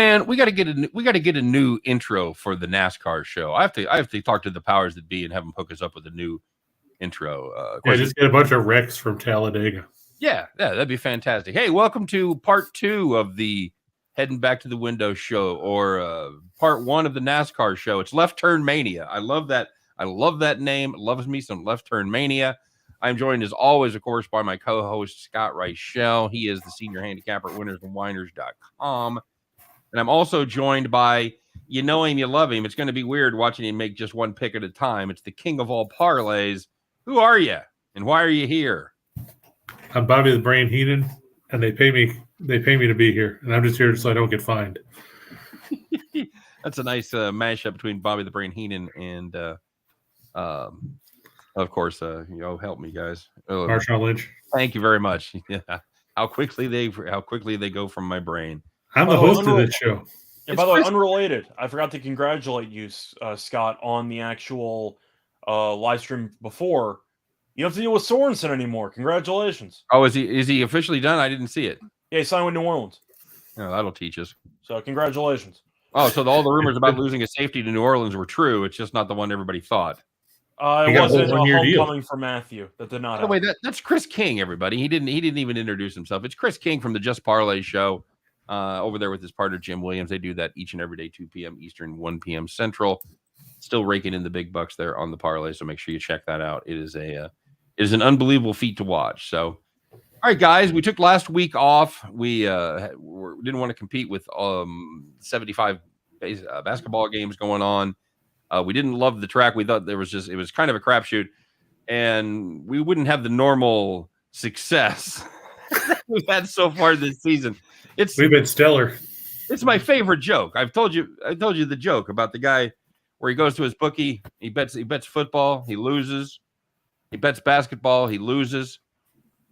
Man, we got to get a new intro for the NASCAR show. I have to talk to the powers that be and have them hook us up with a new intro. Just get a bunch of wrecks from Talladega. Yeah, that'd be fantastic. Hey, welcome to part 2 of the Heading Back to the Window show, or part 1 of the NASCAR show. It's Left Turn Mania. I love that. I love that name. It loves me some Left Turn Mania. I'm joined as always, of course, by my co-host Scott Reichel. He is the senior handicapper at winnersandwhiners.com. And I'm also joined by, you know him, you love him. It's going to be weird watching him make just one pick at a time. It's the king of all parlays. Who are you, and why are you here? I'm Bobby the Brain Heenan, and they pay me to be here, and I'm just here so I don't get fined. That's a nice mashup between Bobby the Brain Heenan and, of course, help me, guys. Marshawn Lynch. Thank you very much. Yeah, how quickly they go from my brain. I'm the host of this show. Yeah, by the way, unrelated, I forgot to congratulate you, Scott, on the actual live stream before. You don't have to deal with Sorensen anymore. Congratulations. Oh, is he officially done? I didn't see it. Yeah, he signed with New Orleans. Oh, that'll teach us. So congratulations. Oh, so all the rumors about losing a safety to New Orleans were true. It's just not the one everybody thought. It wasn't a homecoming for Matthew. That did not happen. By the way, that's Chris King, everybody. He didn't even introduce himself. It's Chris King from the Just Parlay show over there with his partner, Jim Williams. They do that each and every day, 2 p.m. Eastern, 1 p.m. Central. Still raking in the big bucks there on the parlay, so make sure you check that out. It is an unbelievable feat to watch. So, all right, guys, we took last week off. We didn't want to compete with 75 basketball games going on. We didn't love the track. We thought it was kind of a crapshoot, and we wouldn't have the normal success we've had so far this season. We've been stellar. It's my favorite joke. I told you the joke about the guy where he goes to his bookie. He bets football. He loses. He bets basketball. He loses.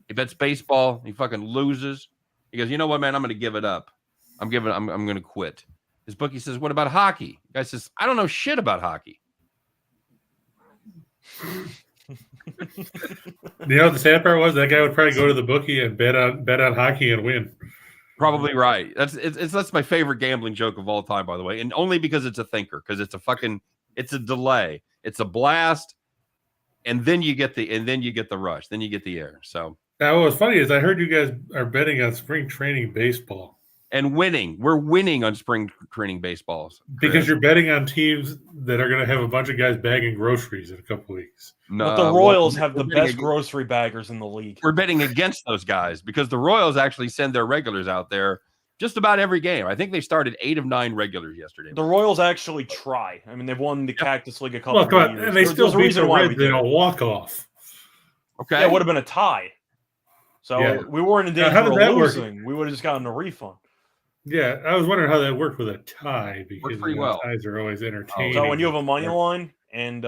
He bets baseball. He fucking loses. He goes, you know what, man? I'm going to give it up. I'm going to quit. His bookie says, what about hockey? The guy says, I don't know shit about hockey. You know what the sad part was? That guy would probably go to the bookie and bet on hockey and win. Probably right. That's my favorite gambling joke of all time, by the way, and only because it's a thinker, because it's a delay, it's a blast, and then you get the rush, then you get the air. So now, what's funny is I heard you guys are betting on spring training baseball. And winning. We're winning on spring training baseballs. Because you're betting on teams that are going to have a bunch of guys bagging groceries in a couple weeks. No, but the Royals have the best grocery baggers in the league. We're betting against those guys because the Royals actually send their regulars out there just about every game. I think they started 8 of 9 regulars yesterday. The Royals actually try. I mean, they've won the Cactus League a couple of years. And they still beat the Reds in a walk-off. Okay. Yeah, it would have been a tie. So we weren't in danger of losing. We would have just gotten a refund. Yeah, I was wondering how that worked with a tie because ties are always entertaining. So when you have a money line and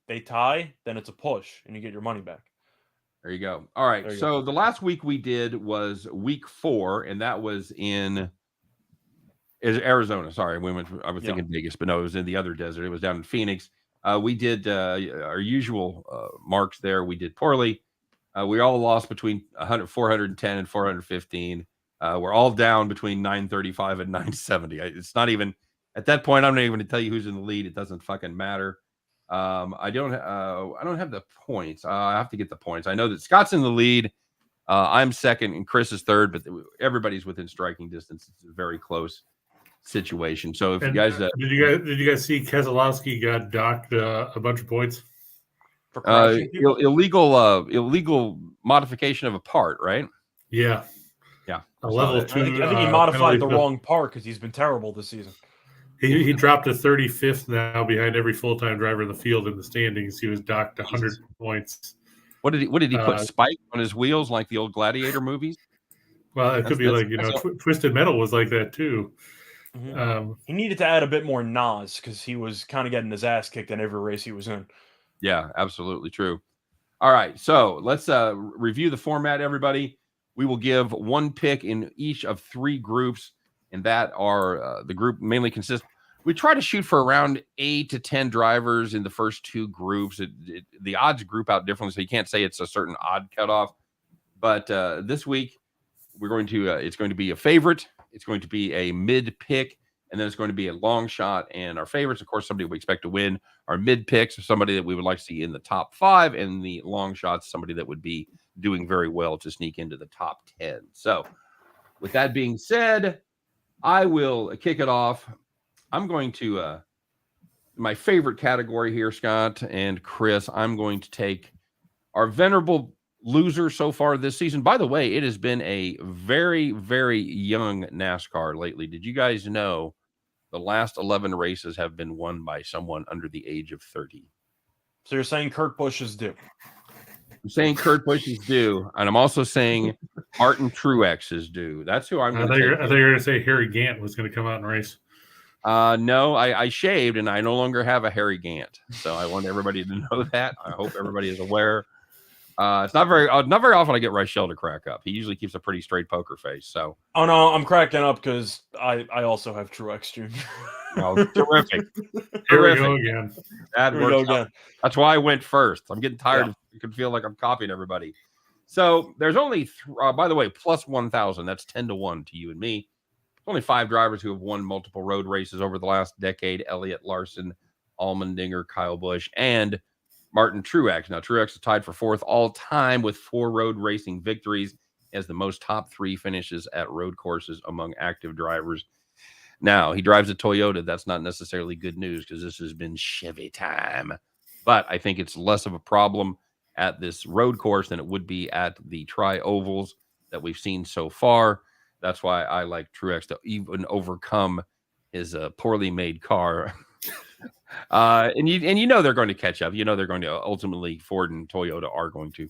they tie, then it's a push and you get your money back. There you go. All right. So the last week we did was week 4, and that was in Arizona. Sorry, I was thinking Vegas, but no, it was in the other desert. It was down in Phoenix. We did our usual marks there. We did poorly. We all lost between 410 and 415. We're all down between 935 and 970. It's not even at that point. I'm not even going to tell you who's in the lead. It doesn't fucking matter. I don't have the points. I have to get the points. I know that Scott's in the lead. I'm second and Chris is third, but everybody's within striking distance. It's a very close situation. So if you guys did you guys see Keselowski got docked a bunch of points for illegal modification of a part, right? Yeah. Yeah, a level 2. I think he modified the wrong part because he's been terrible this season. He dropped to 35th now behind every full-time driver in the field in the standings. He was docked 100 points. What did he put spike on his wheels like the old Gladiator movies? Well, it could be like Twisted Metal was like that too. Mm-hmm. He needed to add a bit more NOS because he was kind of getting his ass kicked in every race he was in. Yeah, absolutely true. All right, so let's review the format, everybody. We will give one pick in each of 3 groups, and that are the group mainly consists. We try to shoot for around 8 to 10 drivers in the first 2 groups. The odds group out differently, so you can't say it's a certain odd cutoff. But this week, we're going to it's going to be a favorite It's going to be a mid pick, and then it's going to be a long shot. And our favorites, of course, somebody we expect to win. Our mid picks are somebody that we would like to see in the top 5, and the long shots, somebody that would be doing very well to sneak into the top 10. So with that being said, I will kick it off. I'm going to my favorite category here, Scott and Chris. I'm going to take our venerable loser so far this season. By the way, it has been a very, very young NASCAR lately. Did you guys know the last 11 races have been won by someone under the age of 30? So you're saying Kurt Busch is due? I'm saying Kurt Busch is due, and I'm also saying Martin Truex is due. That's who I'm going to take. I thought you were going to say Harry Gant was going to come out and race. No, I shaved, and I no longer have a Harry Gant. So I want everybody to know that. I hope everybody is aware. It's not very often I get Reichel to crack up. He usually keeps a pretty straight poker face. So, oh no, I'm cracking up because I also have Truex Jr. Oh, terrific! Here we go again. That works out. That's why I went first. I'm getting tired. You can feel like I'm copying everybody. So there's only, by the way, plus 1,000. That's 10-1 to you and me. Only 5 drivers who have won multiple road races over the last decade: Elliott Larson, Allmendinger, Kyle Busch, and Martin Truex. Now, Truex is tied for 4th all time with 4 road racing victories, as the most top 3 finishes at road courses among active drivers. Now, he drives a Toyota. That's not necessarily good news because this has been Chevy time. But I think it's less of a problem at this road course than it would be at the tri-ovals that we've seen so far. That's why I like Truex to even overcome his poorly made car. And you know they're going to catch up. You know they're going to ultimately, Ford and Toyota are going to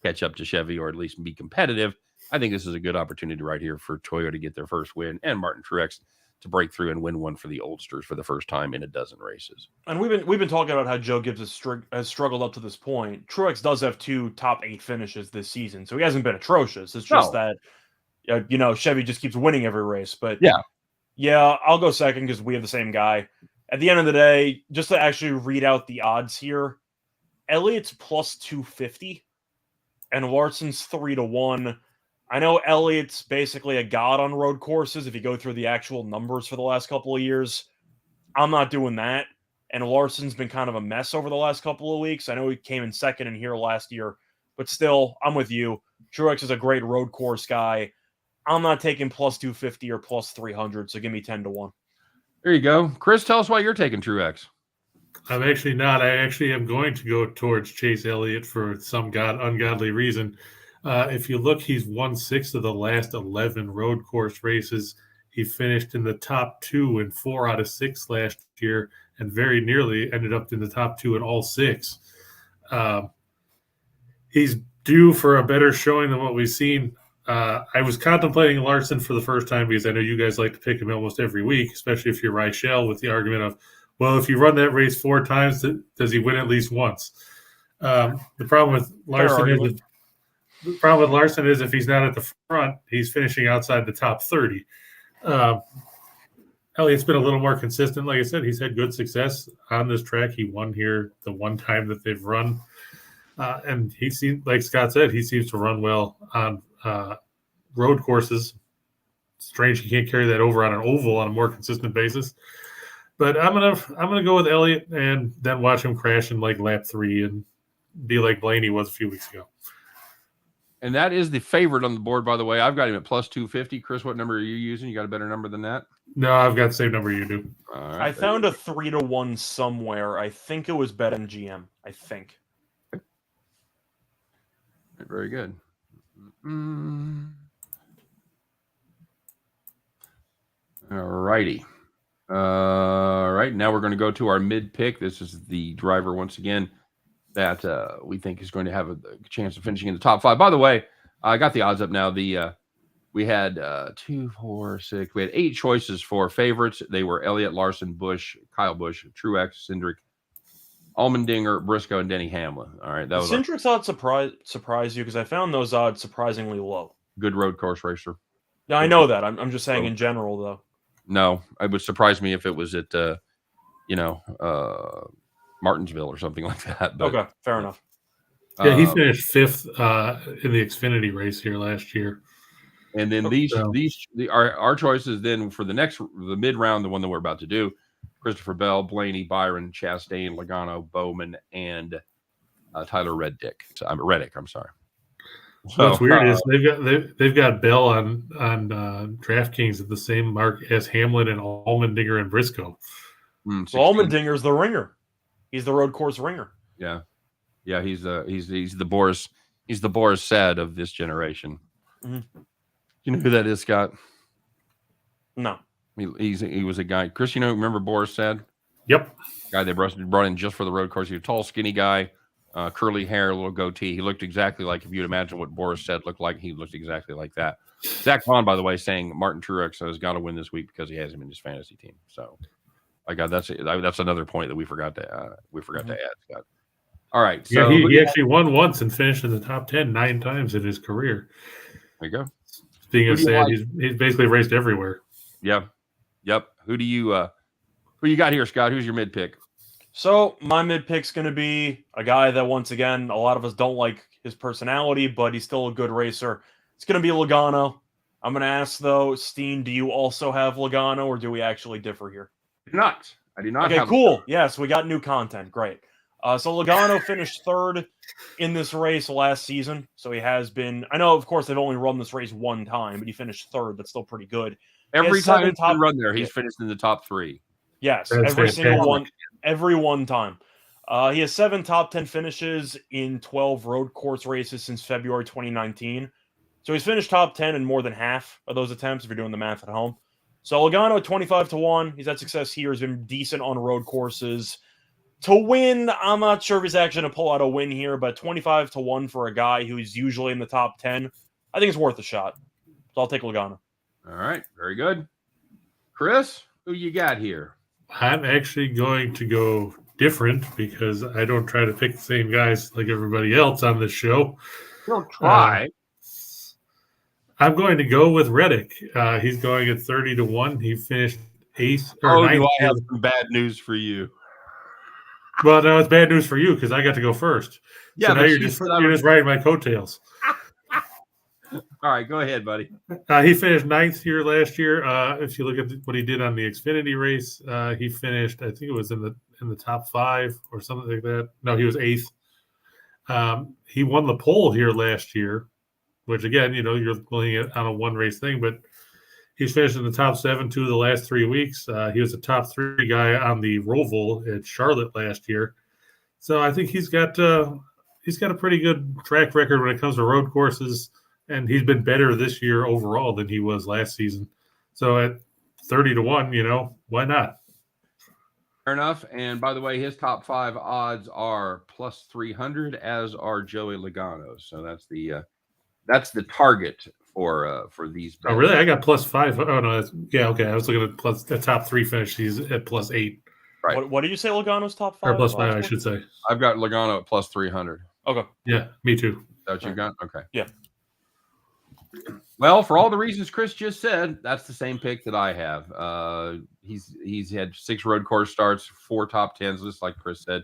catch up to Chevy, or at least be competitive. I think this is a good opportunity right here for Toyota to get their first win, and Martin Truex to break through and win one for the oldsters for the first time in a dozen races. And we've been talking about how Joe Gibbs has struggled up to this point. Truex does have 2 top 8 finishes this season, so he hasn't been atrocious. It's just that Chevy just keeps winning every race. But yeah, I'll go second because we have the same guy. At the end of the day, just to actually read out the odds here, Elliott's plus 250 and Larson's 3-1. I know Elliott's basically a god on road courses if you go through the actual numbers for the last couple of years. I'm not doing that. And Larson's been kind of a mess over the last couple of weeks. I know he came in second in here last year, but still, I'm with you. Truex is a great road course guy. I'm not taking plus 250 or plus 300, so give me 10-1. There you go. Chris, tell us why you're taking Truex. I'm actually not. I actually am going to go towards Chase Elliott for some ungodly reason. If you look, he's won 6 of the last 11 road course races. He finished in the top 2 in 4 out of 6 last year, and very nearly ended up in the top 2 in all 6. He's due for a better showing than what we've seen. I was contemplating Larson for the first time because I know you guys like to pick him almost every week, especially if you're Reichel, with the argument of, well, if you run that race 4 times, does he win at least once? The problem with Larson is if he's not at the front, he's finishing outside the top 30. Elliott's been a little more consistent. Like I said, he's had good success on this track. He won here the one time that they've run. And he seems, like Scott said, he seems to run well on road courses. Strange he can't carry that over on an oval on a more consistent basis. But I'm gonna go with Elliott and then watch him crash in like lap 3 and be like Blaney was a few weeks ago. And that is the favorite on the board, by the way. I've got him at plus 250. Chris, what number are you using? You got a better number than that? No, I've got the same number you do. All right, I found a 3-1 somewhere. I think it was BetMGM. I think. Very good. All righty. All right. Now we're going to go to our mid pick. This is the driver, once again, that we think is going to have a chance of finishing in the top 5. By the way, I got the odds up now. We had 2, 4, 6. We had 8 choices for favorites. They were Elliott, Larson, Busch, Kyle Busch, Truex, Cindric, Allmendinger, Briscoe, and Denny Hamlin. All right, that was Cindric's odds surprise you because I found those odds surprisingly low. Good road course racer. Yeah, I know that. I'm just saying in general, though. No, it would surprise me if it was at Martinsville or something like that. But, okay, fair enough. Yeah, he finished 5th in the Xfinity race here last year. And then our choices then for the mid round, the one that we're about to do, Christopher Bell, Blaney, Byron, Chastain, Logano, Bowman, and Tyler Reddick. I'm sorry. So, what's weird is they've got Bell on DraftKings at the same mark as Hamlin and Allmendinger and Briscoe. So Allmendinger's the ringer. He's the road course ringer. Yeah. He's the Boris Said of this generation. Mm-hmm. You know who that is, Scott? No. He was a guy. Chris, remember Boris Said? Yep. Guy they brought in just for the road course. He was a tall, skinny guy, curly hair, a little goatee. He looked exactly like, if you'd imagine what Boris Said looked like, he looked exactly like that. Zach Vaughn, by the way, saying Martin Truex has got to win this week because he has him in his fantasy team. So, that's another point that we forgot to add, Scott. All right. So he actually won once and finished in the top 10 9 times in his career. There you go. Speaking of Sad, he's basically raced everywhere. Yep. Who you got here, Scott? Who's your mid pick? So my mid pick's going to be a guy that, once again, a lot of us don't like his personality, but he's still a good racer. It's going to be Logano. I'm going to ask, though, Steen, do you also have Logano, or do we actually differ here? I do not. Okay, cool. Yes, we got new content. Great. So Logano finished third in this race last season. So he has been. I know, of course, they've only run this race one time, but he finished third. That's still pretty good. Every time he's run there, he's finished in the top 3. Yes, single one. Every one time. He has 7 top 10 finishes in 12 road course races since February 2019. So he's finished top 10 in more than half of those attempts, if you're doing the math at home. So Logano at 25-1. He's had success here. He's been decent on road courses. To win, I'm not sure if he's actually going to pull out a win here, but 25-1 for a guy who's usually in the top 10, I think it's worth a shot. So I'll take Logano. All right. Very good. Chris, who you got here? I'm actually going to go different because I don't try to pick the same guys like everybody else on this show. Don't try. I'm going to go with Reddick. He's going at 30-1. He finished 8th or 9th. Do I have some bad news for you? Well, no, it's bad news for you because I got to go first. Yeah, so now you're just riding my coattails. All right, go ahead, buddy. He finished 9th here last year. If you look at what he did on the Xfinity race, he finished, I think it was in the top 5 or something like that. No, he was 8th. He won the pole here last year, which again, you're looking at on a one race thing, but he's finished in the top 7 2 of the last 3 weeks. He was a top 3 guy on the Roval at Charlotte last year. So I think he's got a pretty good track record when it comes to road courses. And he's been better this year overall than he was last season. So at 30-1, why not? Fair enough. And by the way, his top 5 odds are plus 300, as are Joey Logano's. So that's the target for these bets. Oh, really? I got plus 5. Oh no, okay. I was looking at the top 3 finish. He's at plus 8. Right. What did you say Logano's top 5? Or plus 5, I should say. I've got Logano at plus 300. Okay. Yeah, me too. Is that what you got? Okay. Yeah. Well, for all the reasons Chris just said, that's the same pick that I have. He's had 6 road course starts, 4 top 10s, just like Chris said.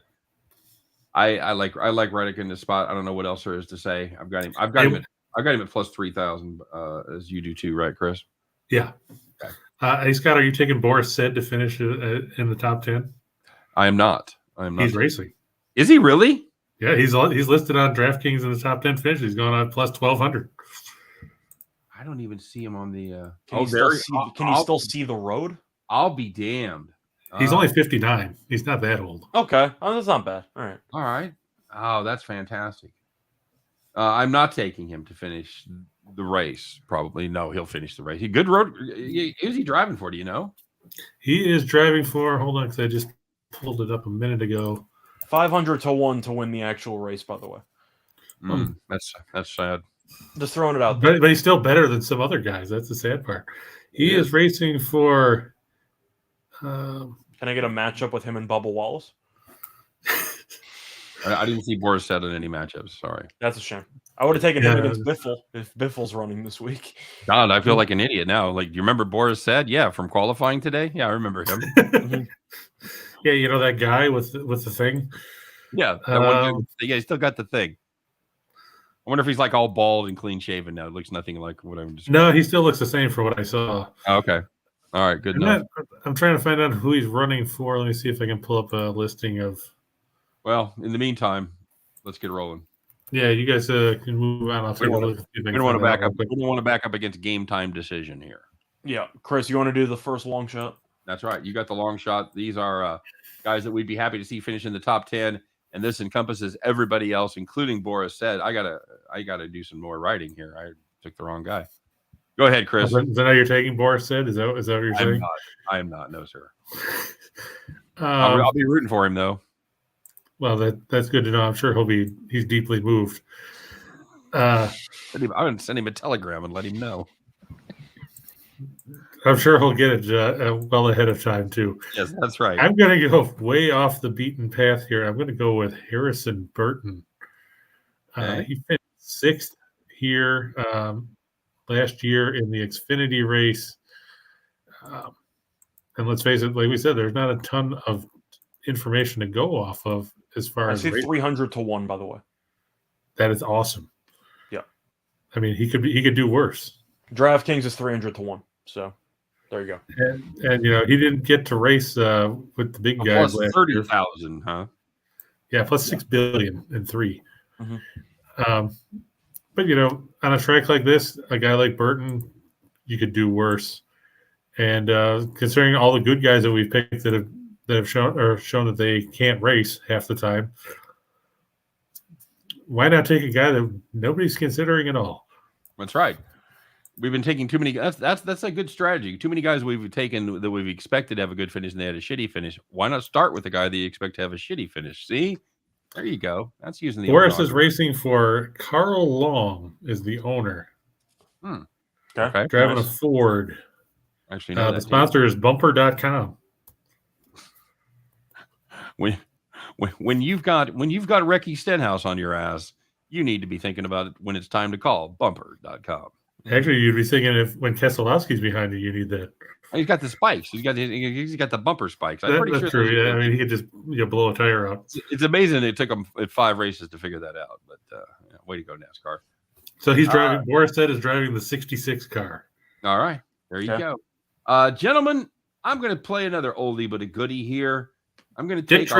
I like Reddick in this spot. I don't know what else there is to say. I've got him at plus 3,000, as you do too, right, Chris? Yeah. Okay. Hey Scott, are you taking Boris Said to finish in the top 10? I am not. He's racing. Is he really? Yeah, he's listed on DraftKings in the top 10 finish. He's going on plus 1,200. I don't even see him on the. Can you still see the road? I'll be damned. He's only 59. He's not that old. Okay, that's not bad. All right. Oh, that's fantastic. I'm not taking him to finish the race. Probably no. He'll finish the race. Good road. Who's he driving for? Do you know? He is driving for. Hold on, because I just pulled it up a minute ago. 500-1 to win the actual race. By the way, that's sad. Just throwing it out there. But he's still better than some other guys. That's the sad part. He is racing for. Can I get a matchup with him and Bubba Wallace? I didn't see Boris Said in any matchups. Sorry. That's a shame. I would have taken him against Biffle if Biffle's running this week. God, I feel like an idiot now. Like, do you remember Boris Said? Yeah, from qualifying today? Yeah, I remember him. Yeah, that guy with the thing? Yeah, that one dude. Yeah, he still got the thing. I wonder if he's like all bald and clean shaven now. It looks nothing like what I'm describing. No, he still looks the same for what I saw. Oh, okay. All right. Good enough. I'm trying to find out who he's running for. Let me see if I can pull up a listing of. Well, in the meantime, let's get rolling. Yeah, you guys can move on. I'll take a look. We don't want to back up. We don't want to back up against game time decision here. Yeah, Chris, you want to do the first long shot? That's right. You got the long shot. These are guys that we'd be happy to see finish in the top 10, and this encompasses everybody else, including Boris said. I gotta do some more writing here. I took the wrong guy. Go ahead, Chris. Is that how you're taking Boris said? Is that what you're saying? I am not. No, sir. I'll be rooting for him though. Well, that's good to know. I'm sure he's deeply moved. I'm going to send him a telegram and let him know. I'm sure he'll get it well ahead of time too. Yes, that's right. I'm going to go way off the beaten path here. I'm going to go with Harrison Burton. Okay. He finished 6th here last year in the Xfinity race. And let's face it, like we said, there's not a ton of information to go off of as far as 300 to 1, by the way. That is awesome. Yeah. I mean, he could do worse. DraftKings is 300 to 1. So there you go. And he didn't get to race with the big guys plus 30,000, huh? Yeah, plus $6 billion in 3. Mm-hmm. But on a track like this, a guy like Burton, you could do worse. And considering all the good guys that we've picked that have shown that they can't race half the time, why not take a guy that nobody's considering at all? That's right. We've been taking too many. That's a good strategy. Too many guys we've taken that we've expected to have a good finish and they had a shitty finish. Why not start with the guy that you expect to have a shitty finish? See, there you go. That's using the. Boris is racing for Carl Long is the owner. Okay. Driving a Ford. Actually, no, the sponsor is Bumper.com. When you've got Recky Stenhouse on your ass, you need to be thinking about it when it's time to call Bumper.com. Actually, you'd be thinking when Keselowski's behind you need that. He's got the spikes. He's got the bumper spikes. I'm pretty sure. True. Yeah, I mean, he could just blow a tire out. It's amazing it took him 5 races to figure that out. But way to go, NASCAR. So he's driving. Boris said is driving the '66 car. All right, there you go, gentlemen. I'm going to play another oldie but a goodie here. I'm going to take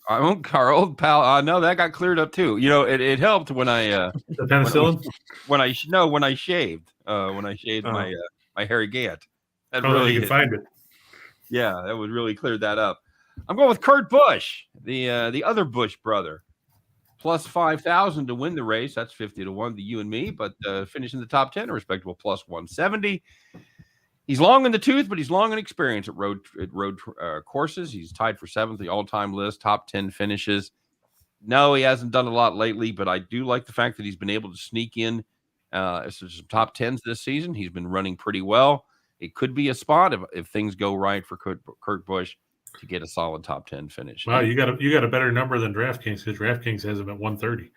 our old pal. No, that got cleared up too. It helped when I the penicillin. When I shaved. When I shaved my hairy Gant. That really you can find it. Yeah, that would really clear that up. I'm going with Kurt Busch, the other Busch brother, plus 5,000 to win the race. That's 50 to 1 to you and me, but finishing the top 10, a respectable plus 170. He's long in the tooth, but he's long in experience at road courses. He's tied for 7th the all-time list, top 10 finishes. No, he hasn't done a lot lately, but I do like the fact that he's been able to sneak in some top 10s this season. He's been running pretty well. It could be a spot if things go right for Kurt Busch to get a solid top 10 finish. Wow, you got a better number than DraftKings because DraftKings has him at 130.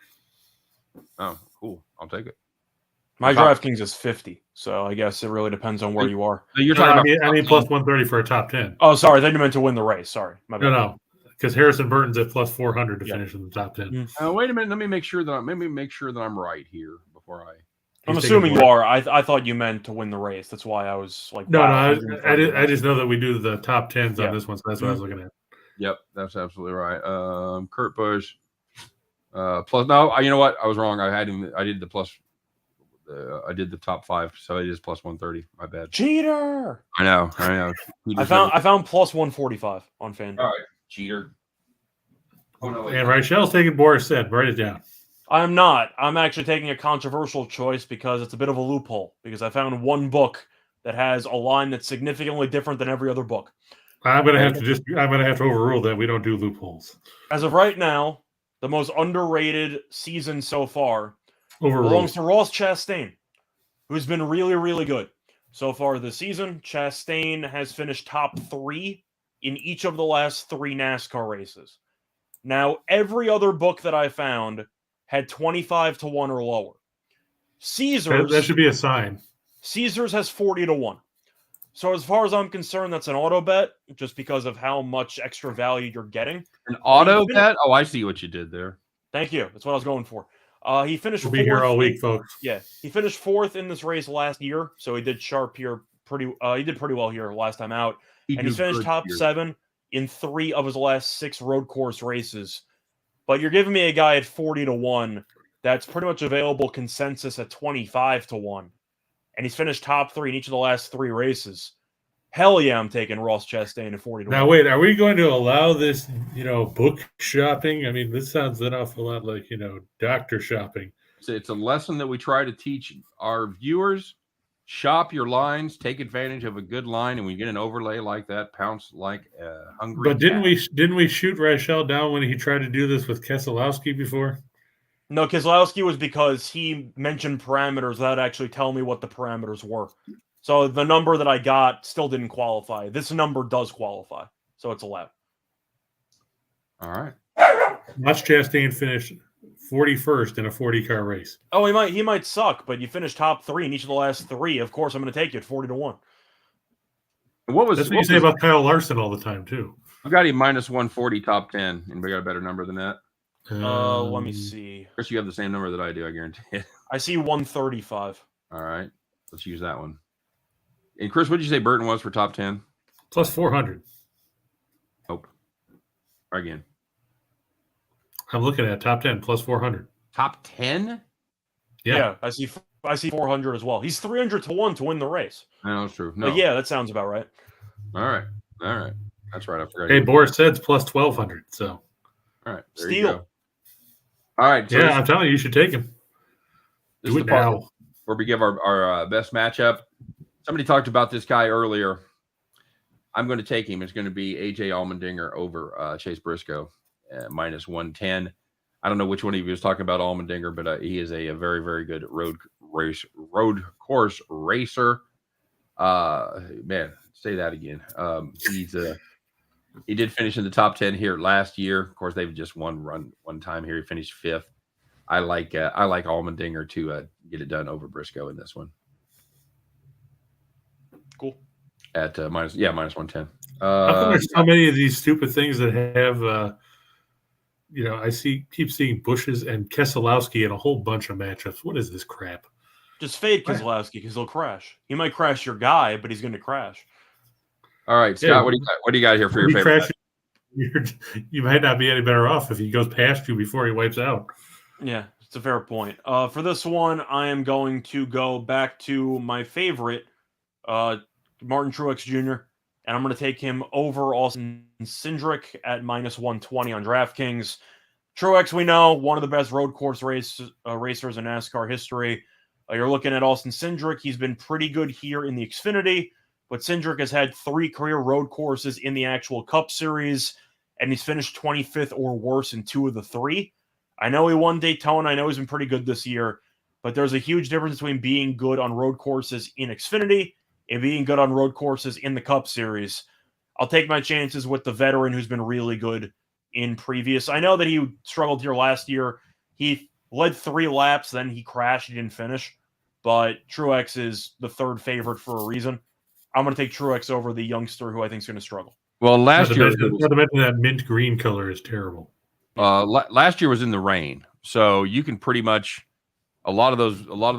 Oh, cool. I'll take it. My DraftKings is 50, so I guess it really depends on where you are. So you're talking about I mean plus 130 for a top 10. Oh, sorry. Then you meant to win the race. Sorry. My bad. No. Because Harrison Burton's at plus 400 to finish in the top 10. Wait a minute. Let me make sure that I'm right here before I. I'm assuming you are. I thought you meant to win the race. That's why I was like. No, I just know that we do the top 10s on this one, so that's what I was looking at. Yep, that's absolutely right. Kurt Busch plus. No, you know what? I was wrong. I did the plus. I did the top 5, so it is plus 130. My bad. Cheater. I know. I found plus 145 on FanDuel. All right, cheater. Oh no! And Rachel's taking Boris said. Write it down. I'm not. I'm actually taking a controversial choice because it's a bit of a loophole. Because I found one book that has a line that's significantly different than every other book. I'm gonna have to overrule that. We don't do loopholes. As of right now, the most underrated season so far belongs to Ross Chastain, who's been really, really good so far this season. Chastain has finished top 3 in each of the last 3 NASCAR races. Now, every other book that I found had 25 to 1 or lower. Caesars. That should be a sign. Caesars has 40 to 1. So as far as I'm concerned, that's an auto bet just because of how much extra value you're getting. An auto bet? Oh, I see what you did there. Thank you. That's what I was going for. He finished We'll fourth. Be here all week, folks. Yeah, he finished fourth in this race last year, so he did sharp here. He did pretty well here last time out, and he's finished top 7 in 3 of his last 6 road course races. But you're giving me a guy at 40-1 that's pretty much available consensus at 25-1, and he's finished top 3 in each of the last 3 races. Hell yeah, I'm taking Ross Chastain at 40-1. Now wait, are we going to allow this, book shopping? I mean, this sounds an awful lot like, doctor shopping. It's a lesson that we try to teach our viewers. Shop your lines, take advantage of a good line, and when you get an overlay like that, pounce like a hungry. But didn't we shoot Reichel down when he tried to do this with Keselowski before? No, Keselowski was because he mentioned parameters without actually telling me what the parameters were. So the number that I got still didn't qualify. This number does qualify, so it's allowed. All right. Watch Chastain finish 41st in a 40-car race. Oh, he might suck, but you finished top 3 in each of the last 3. Of course, I'm going to take you at 40-1. That's what you say about Kyle Larson all the time, too. I got him -140 top 10. Anybody got a better number than that? Let me see. Chris, you have the same number that I do, I guarantee it. I see 135. All right. Let's use that one. And Chris, what did you say Burton was for top 10? Plus 400. Nope. Try again. I'm looking at top 10 plus 400. Top 10? Yeah, I see 400 as well. He's 300-1 to win the race. I know, it's true. No. But yeah, that sounds about right. All right. That's right. I forgot. Hey, Boris said's plus 1,200. So. All right. Steal. All right. So I'm telling you should take him. Do it now. Where we give our best matchup. Somebody talked about this guy earlier. I'm going to take him. It's going to be AJ Allmendinger over Chase Briscoe, -110. I don't know which one of you was talking about Allmendinger, but he is a very, very good road course racer. Man, say that again. He did finish in the top 10 here last year. Of course, they've just one time here. He finished 5th. I like Allmendinger to get it done over Briscoe in this one. Cool. At -110. How come there's so many of these stupid things that have, I keep seeing Bushes and Keselowski in a whole bunch of matchups. What is this crap? Just fade Keselowski because he'll crash. He might crash your guy, but he's going to crash. All right, Scott, what do you got here for your favorite? You might not be any better off if he goes past you before he wipes out. Yeah, it's a fair point. For this one, I am going to go back to my favorite, Martin Truex Jr., and I'm going to take him over Austin Cindric at -120 on DraftKings. Truex, we know, one of the best road course racers in NASCAR history. You're looking at Austin Cindric. He's been pretty good here in the Xfinity, but Cindric has had 3 career road courses in the actual Cup Series, and he's finished 25th or worse in 2 of the 3. I know he won Daytona. I know he's been pretty good this year, but there's a huge difference between being good on road courses in Xfinity and being good on road courses in the Cup Series. I'll take my chances with the veteran who's been really good in previous. I know that he struggled here last year. He led 3 laps, then he crashed. He didn't finish, but Truex is the 3rd favorite for a reason. I'm going to take Truex over the youngster who I think is going to struggle. Well, last year, not to mention that mint green color is terrible. Last year was in the rain, so you can pretty much a lot of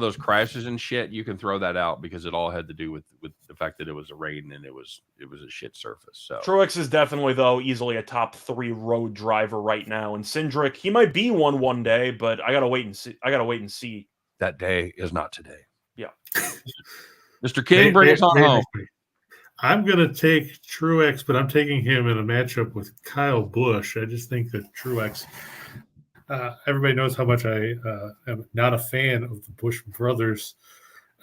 those crashes and shit. You can throw that out because it all had to do with the fact that it was a rain and it was a shit surface. So Truex is definitely though easily a top 3 road driver right now, and Cindric, he might be one day, but I gotta wait and see. That day is not today. Yeah. Mr. King, bring us on home. I'm going to take Truex, but I'm taking him in a matchup with Kyle Busch. I just think that Truex, everybody knows how much I am not a fan of the Busch brothers.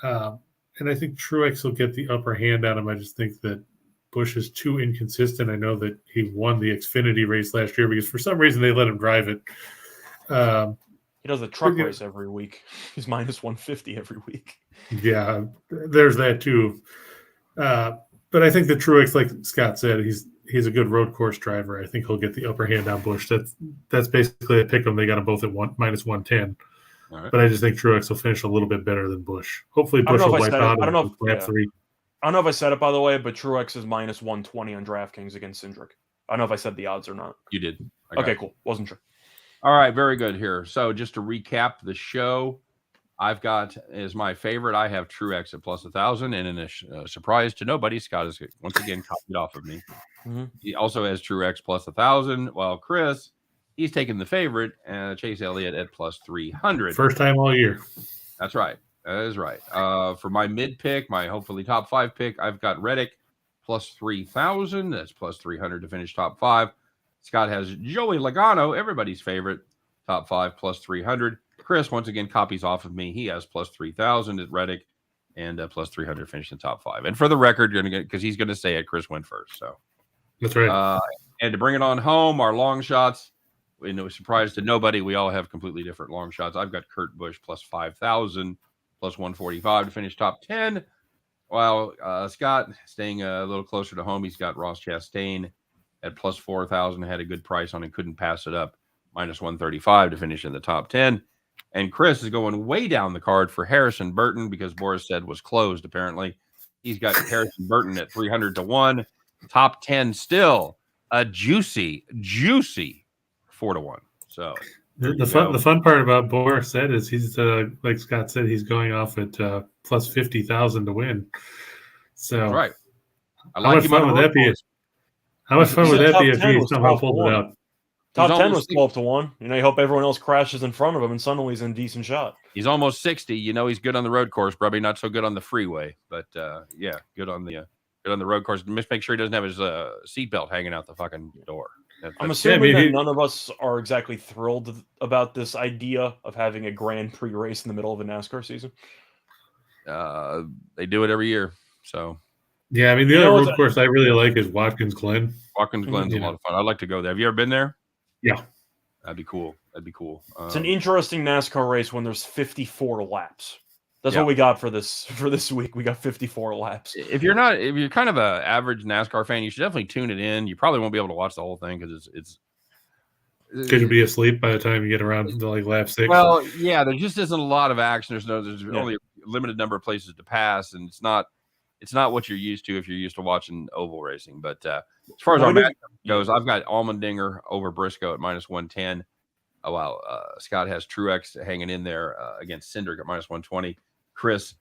And I think Truex will get the upper hand on him. I just think that Busch is too inconsistent. I know that he won the Xfinity race last year because for some reason they let him drive it. He does a truck race every week. He's -150 every week. Yeah, there's that too. But I think that Truex, like Scott said, he's a good road course driver. I think he'll get the upper hand on Busch. That's basically a pick 'em. They got them both at -110. Right. But I just think Truex will finish a little bit better than Busch. Hopefully, Busch will wipe out. I don't know if I said it, by the way, but Truex is -120 on DraftKings against Cindric. I don't know if I said the odds or not. You did. Okay, cool. Wasn't sure. All right, very good here. So just to recap the show, I've got as my favorite, I have Truex at plus 1,000, and in a surprise to nobody, Scott has once again copied off of me. Mm-hmm. He also has Truex plus 1,000, while Chris, he's taking the favorite, Chase Elliott at plus 300. First time all year. That's right. That is right. For my mid pick, my hopefully top 5 pick, I've got Reddick plus 3,000. That's plus 300 to finish top 5. Scott has Joey Logano, everybody's favorite, top 5 plus 300. Chris once again copies off of me. He has plus 3,000 at Reddick and plus 300 finish in top 5. And for the record, you're gonna get, because he's going to say it, Chris went first. So that's right. And to bring it on home, our long shots. No surprise to nobody, we all have completely different long shots. I've got Kurt Busch plus 5,000 plus 145 to finish top 10. While Scott staying a little closer to home, he's got Ross Chastain at plus 4,000. Had a good price on it, couldn't pass it up. Minus 135 to finish in the top 10. And Chris is going way down the card for Harrison Burton because Boris said was closed, apparently. He's got Harrison Burton at 300 to 1. Top 10 still a juicy 4 to 1. So the fun part about Boris said is he's like Scott said, he's going off at plus 50,000 to win. So that's right. How much fun would that be? How much fun would that be if he somehow pulled it out? Top 10 was 12 to 1. You hope everyone else crashes in front of him and suddenly he's in a decent shot. He's almost 60. He's good on the road course, probably not so good on the freeway, but yeah, good on the road course. Just make sure he doesn't have his seatbelt hanging out the fucking door. I'm assuming that none of us are exactly thrilled about this idea of having a Grand Prix race in the middle of a NASCAR season. They do it every year, so. Yeah, I mean, the other road course I really like is Watkins Glen. Watkins Glen's a lot of fun. I'd like to go there. Have you ever been there? Yeah. That'd be cool. It's an interesting NASCAR race when there's 54 laps. That's what we got for this week. We got 54 laps. If you're kind of a average NASCAR fan, you should definitely tune it in. You probably won't be able to watch the whole thing because it's could you be asleep by the time you get around to like lap 6? Well, yeah, there just isn't a lot of action. There's only a limited number of places to pass, and it's not what you're used to if you're used to watching oval racing. But as far as our match goes, I've got Allmendinger over Briscoe at minus 110. While Scott has Truex hanging in there against Cindric at minus 120. Chris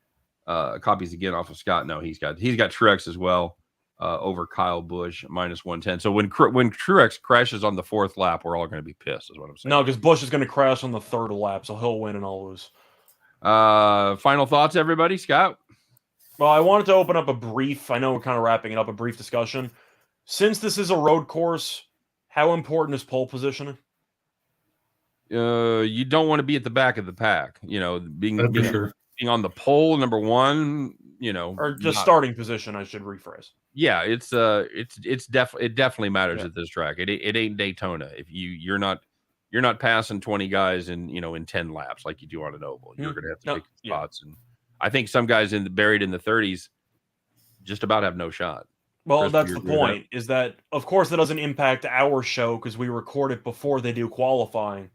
copies again off of Scott. No, he's got Truex as well over Kyle Busch minus 110. So when Truex crashes on the 4th lap, we're all going to be pissed, is what I'm saying. No, because Busch is going to crash on the 3rd lap, so he'll win and I'll lose. Final thoughts, everybody? Scott? Well, I wanted to open up I know we're kind of wrapping it up, a brief discussion. Since this is a road course, how important is pole positioning? You don't want to be at the back of the pack, being on the pole, number one, or just starting position. I should rephrase. Yeah, it definitely matters at this track. It ain't Daytona. If you're not passing 20 guys in 10 laps like you do on an oval, you're going to have to take spots. And I think some guys buried in the 30s just about have no shot. Well, Chris, that's the point. Is that of course that doesn't impact our show because we record it before they do qualifying.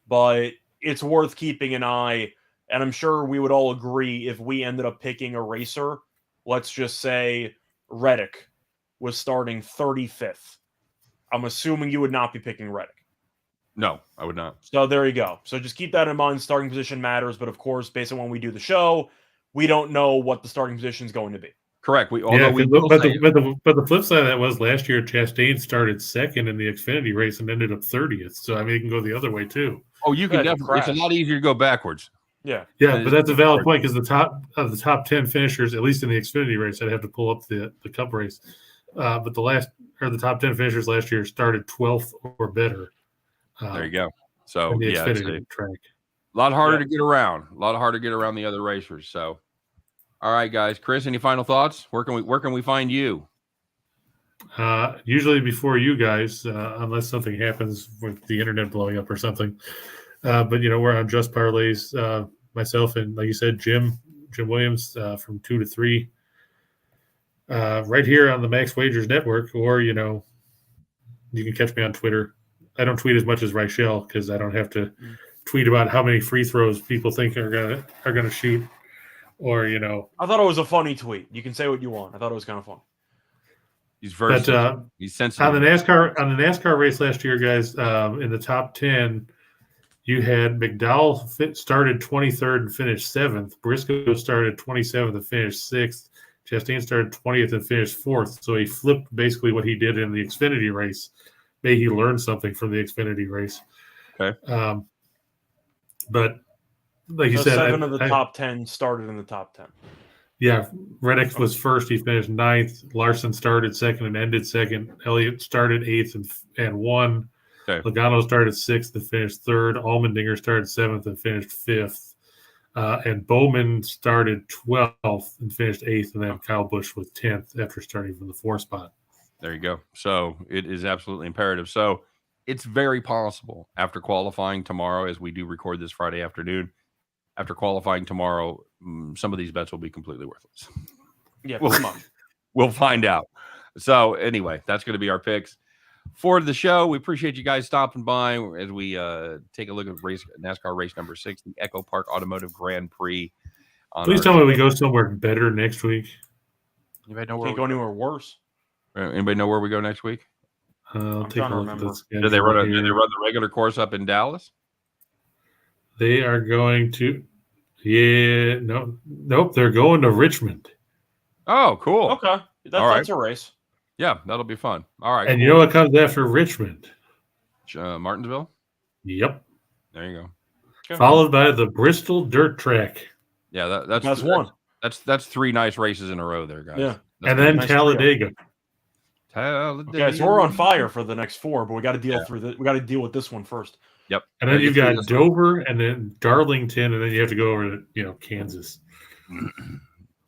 But it's worth keeping an eye, and I'm sure we would all agree if we ended up picking a racer, let's just say Reddick was starting 35th. I'm assuming you would not be picking Reddick. No, I would not. So there you go. So just keep that in mind. Starting position matters, but of course, based on when we do the show, we don't know what the starting position is going to be. Correct. But the flip side of that was last year Chastain started 2nd in the Xfinity race and ended up 30th. So I mean, it can go the other way too. Oh, you can definitely. It's a lot easier to go backwards. Yeah, but that's a valid point because the top 10 finishers, at least in the Xfinity race, I'd have to pull up the Cup race. But the top 10 finishers last year started 12th or better. There you go. So the yeah, Xfinity track. A lot harder to get around. A lot harder to get around the other racers. So, all right, guys. Chris, any final thoughts? Where can we find you? Usually before you guys, unless something happens with the internet blowing up or something. But we're on Just Parlays. Myself and, like you said, Jim Williams from 2 to 3. Right here on the Max Wagers Network, or you can catch me on Twitter. I don't tweet as much as Reichel because I don't have to tweet about how many free throws people think are gonna shoot, or I thought it was a funny tweet. You can say what you want. I thought it was kind of fun. He's versatile. He's sensitive. On the NASCAR race last year, guys, in the top 10, you had McDowell started 23rd and finished 7th. Briscoe started 27th and finished 6th. Chastain started 20th and finished 4th. So he flipped basically what he did in the Xfinity race. Maybe he learned something from the Xfinity race. Okay. But like you said, 7 of the top 10 started in the top 10. Yeah, Reddick was first. He finished 9th. Larson started 2nd and ended 2nd. Elliott started 8th and won. Okay. Logano started 6th and finished 3rd. Allmendinger started 7th and finished 5th. And Bowman started 12th and finished 8th. And then Kyle Busch was 10th after starting from the 4th spot. There you go. So it is absolutely imperative. So it's very possible after qualifying tomorrow, as we do record this Friday afternoon, after qualifying tomorrow, some of these bets will be completely worthless. Yeah, we'll find out. So anyway, that's going to be our picks for the show. We appreciate you guys stopping by as we take a look at NASCAR race number 6, the Echopark Automotive Grand Prix. Please tell me we go somewhere better next week. Anybody know where can't go anywhere worse? Anybody know where we go next week? I'll take a look at this. Do they run the regular course up in Dallas? They are going to, nope. They're going to Richmond. Oh, cool. Okay, that's a race. Yeah, that'll be fun. All right. And you know what comes after Richmond? Martinsville. Yep. There you go. Followed by the Bristol Dirt Track. Yeah, that's one. That's 3 nice races in a row there, guys. Yeah, and then Talladega. Okay, so we're on fire for the next 4, but we got to deal we got to deal with this one first. Yep. And then you've got Dover and then Darlington, and then you have to go over to Kansas.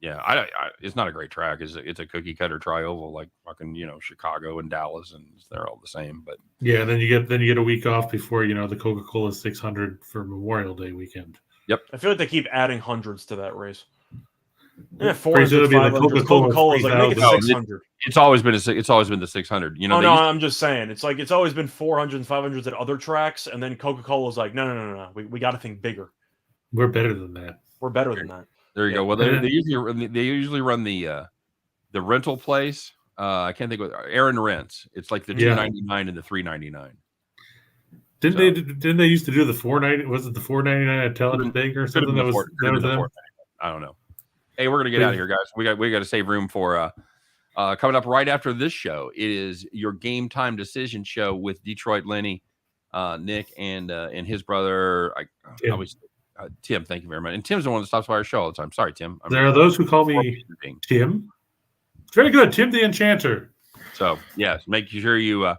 Yeah, it's not a great track. It's a cookie cutter tri-oval like fucking Chicago and Dallas, and they're all the same. But yeah, and then you get a week off before the Coca-Cola 600 for Memorial Day weekend. Yep. I feel like they keep adding hundreds to that race. Yeah, 400, 500. Coca-Cola's like make it 600. It's always been the 600. No, I'm just saying. It's like it's always been 400s and 500s at other tracks, and then Coca-Cola's like, no. We got to think bigger. We're better than that. We're better than that. There you go. Well, they usually run the rental place. I can't think of Aaron Rents. It's like the $2.99 and the $3.99. Didn't they used to do the $4.90? Was it the $4.99 at Talladega or something? I don't know. Hey, we're gonna get out of here, guys. We got to save room for coming up right after this show. It is your Game Time Decision show with Detroit Lenny, Nick, and his brother. Tim. Thank you very much. And Tim's the one that stops by our show all the time. Sorry, Tim. There are those who call me Tim. Very good, Tim the Enchanter. So yes, make sure you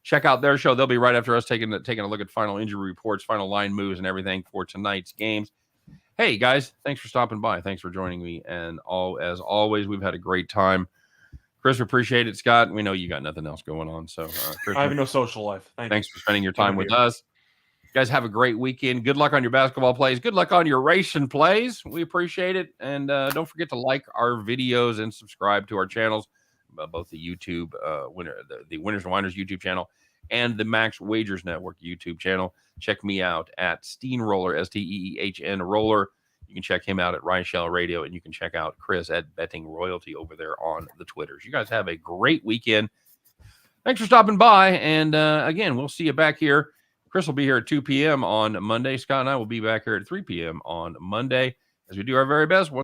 check out their show. They'll be right after us taking a look at final injury reports, final line moves, and everything for tonight's games. Hey guys, thanks for stopping by. Thanks for joining me. And as always, we've had a great time. Chris, we appreciate it. Scott, we know you got nothing else going on. So Chris, I have no social life. Thanks for spending your time with us. You guys have a great weekend. Good luck on your basketball plays. Good luck on your racing plays. We appreciate it. And don't forget to like our videos and subscribe to our channels, both the YouTube the Winners and Winers YouTube channel and the Max Wagers Network YouTube channel. Check me out at Steenroller, STEEHN Roller. You can check him out at Ryan Shell Radio, and you can check out Chris at Betting Royalty over there on the Twitters. You guys have a great weekend. Thanks for stopping by. And again, we'll see you back here. Chris will be here at 2 p.m. on Monday. Scott and I will be back here at 3 p.m. on Monday as we do our very best.